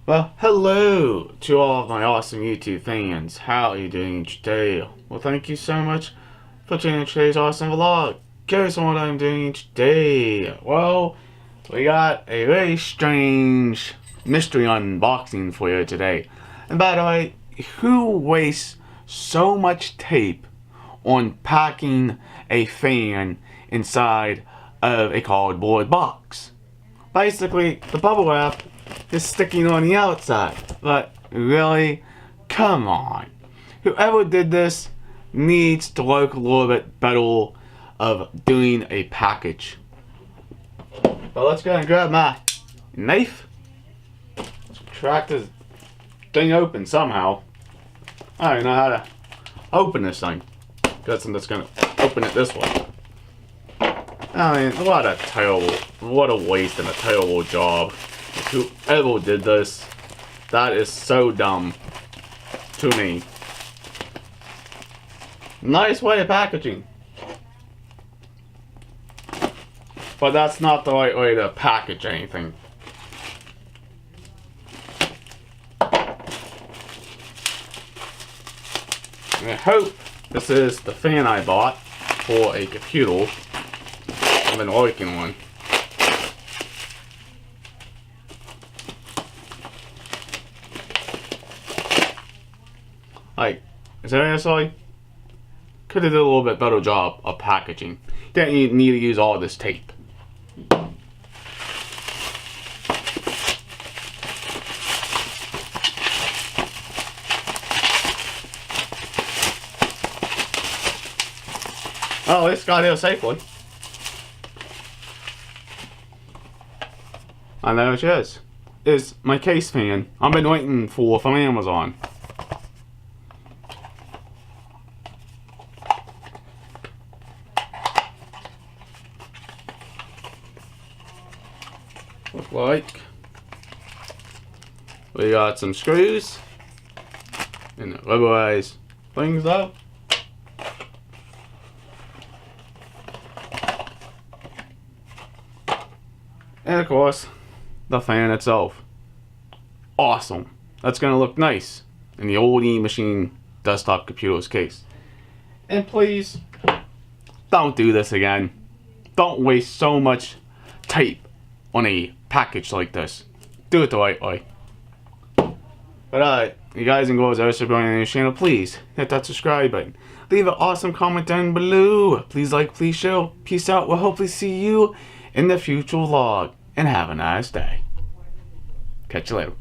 Well, hello to all of my awesome YouTube fans. How are you doing today? Well, thank you so much for tuning in today's awesome vlog. Guess what I'm doing today? Well, we got a very strange mystery unboxing for you today. And by the way, who wastes so much tape on packing a fan inside of a cardboard box? Basically, the bubble wrap is sticking on the outside. But really, come on. Whoever did this needs to look a little bit better of doing a package. But let's go and grab my knife. Let's crack this thing open somehow. I don't know how to open this thing. Guess I'm just gonna open it this way. I mean, what a waste and a terrible job. Whoever did this, that is so dumb to me. Nice way of packaging, but that's not the right way to package anything. I hope this is the fan I bought for a computer. I've been working on. Like, seriously? Could have did a little bit better job of packaging. Didn't need to use all this tape. Oh, at least got here safely. And there it is my case fan I've been waiting for from Amazon. Look like we got some screws and it rubberized things up. And of course, the fan itself. Awesome. That's gonna look nice in the old E-machine desktop computer's case. And please, don't do this again. Don't waste so much tape on a package like this. Do it the right way. But you guys and girls that are supporting this channel, please hit that subscribe button. Leave an awesome comment down below. Please like, please share. Peace out. We'll hopefully see you in the future vlog. And have a nice day. Catch you later.